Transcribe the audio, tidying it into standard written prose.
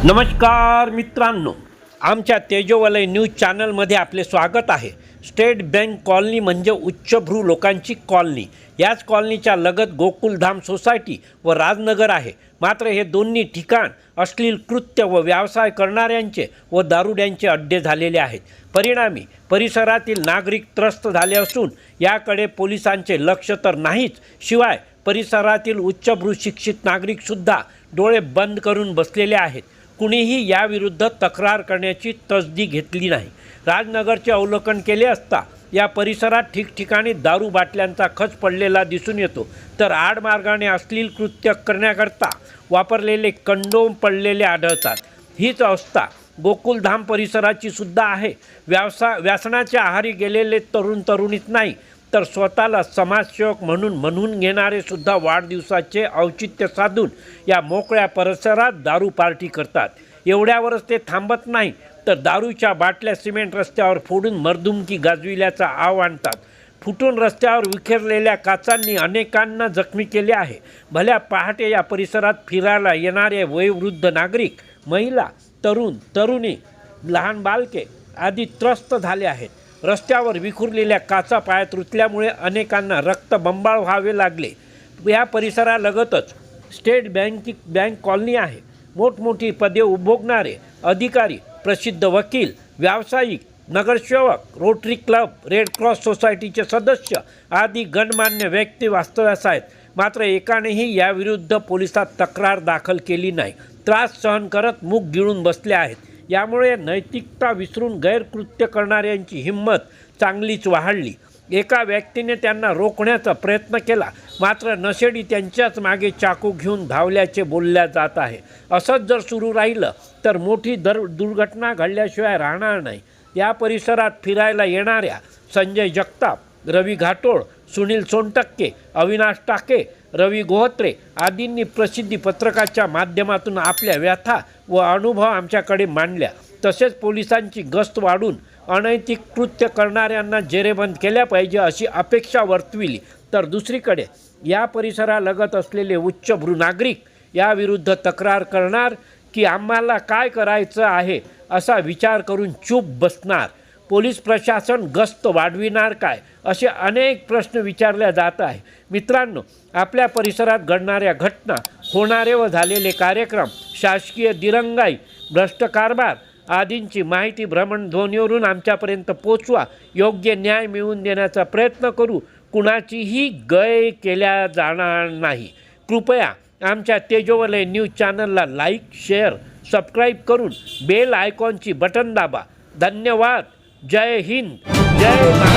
नमस्कार मित्रांनो, आमच्या तेजोवलय न्यूज चॅनलमध्ये आपले स्वागत आहे। स्टेट बँक कॉलनी म्हणजे उच्चभ्रू लोकांची कॉलनी। याच कॉलनीच्या लगत गोकुलधाम सोसायटी व राजनगर आहे। मात्र हे दोन्ही ठिकाण अश्लील कृत्य व व्यवसाय करणाऱ्यांचे व दारुड्यांचे अड्डे झालेले आहेत। परिणामी परिसरातील नागरिक त्रस्त झाले असून याकडे पोलिसांचे लक्ष तर नाहीच, शिवाय परिसरातील उच्चभ्रू शिक्षित नागरिकसुद्धा डोळे बंद करून बसलेले आहेत। कुणीही याविरुद्ध तक्रार करण्याची तसदी घेतली नाही। राजनगरचे अवलोकन केले असता या परिसरात ठिकठिकाणी दारू बाटल्यांचा खच पडलेला दिसून येतो, तर आडमार्गाने अश्लील कृत्य करण्याकरता वापरलेले कंडोम पडलेले आढळतात। हीच अवस्था गोकुलधाम परिसराची सुद्धा आहे। व्यसनाच्या आहारी गेलेले तरुण तरुणीच नाही, तर स्वतःला समाजसेवक म्हणून घेणारे सुद्धा वाढदिवसाचे औचित्य साधून या मोकळ्या परिसरात दारू पार्टी करतात। एवढ्यावरच ते थांबत नाही, तर दारूच्या बाटल्या सिमेंट रस्त्यावर फोडून मर्दुमकी गाजविल्याचा आव आणतात। फुटून रस्त्यावर विखरलेल्या काचांनी अनेकांना जखमी केले आहे। भल्या पहाटे या परिसरात फिरायला येणारे वयोवृद्ध नागरिक, महिला, तरुण तरुणी, लहान बालके आदी त्रस्त झाले आहेत। रस्त्यावर विखुरलेल्या काचा पायात रुतल्यामुळे अनेकांना रक्तबंबाळ व्हावे लागले। या परिसरालगतच स्टेट बँक कॉलनी आहे। मोठमोठी पदे उपभोगणारे अधिकारी, प्रसिद्ध वकील, व्यावसायिक, नगरसेवक, रोटरी क्लब, रेड क्रॉस सोसायटीचे सदस्य आदी गणमान्य व्यक्ती वास्तव्यास आहेत। मात्र एकानेही याविरुद्ध पोलिसात तक्रार दाखल केली नाही। त्रास सहन करत मूग गिळून बसले आहेत। यामुळे नैतिकता विसरून गैरकृत्य करणाऱ्यांची हिंमत चांगलीच वाढली। एका व्यक्तीने त्यांना रोखण्याचा प्रयत्न केला, मात्र नशेडी त्यांच्याच मागे चाकू घेऊन धावल्याचे बोलल्या जात आहे। असंच जर सुरू राहिलं तर मोठी दुर्घटना घडल्याशिवाय राहणार नाही। या परिसरात फिरायला येणाऱ्या संजय जगताप, रवी घाटोळ, सुनील सोनटक्के, अविनाश टाके, रवी गोहत्रे आदींनी प्रसिद्धी पत्रकाच्या माध्यमातून आपल्या व्यथा व अनुभव आमच्याकडे मांडल्या। तसेच पोलिसांची गस्त वाढून अनैतिक कृत्य करणाऱ्यांना जेरेबंद केल्या पाहिजे अशी अपेक्षा वर्तविली। तर दुसरीकडे या परिसरालगत असलेले उच्चभ्रू नागरिक याविरुद्ध तक्रार करणार की आम्हाला काय करायचं आहे असा विचार करून चूप बसणार? पोलीस प्रशासन गस्त वाढविणार काय, असे अनेक प्रश्न विचारले जात आहे। मित्रांनो, आपल्या परिसरात घडणाऱ्या घटना, होणारे व झालेले कार्यक्रम, शासकीय दिरंगाई, भ्रष्ट कारभार आदींची माहिती भ्रमणध्वनीवरून आमच्यापर्यंत पोचवा। योग्य न्याय मिळवून देण्याचा प्रयत्न करू। कुणाचीही गय केल्या जाणार नाही। कृपया आमच्या तेजोवलय न्यूज चॅनलला लाईक, शेअर, सबस्क्राईब करून बेल आयकॉनची बटन दाबा। धन्यवाद। जय हिंद, जय महाराष्ट्र।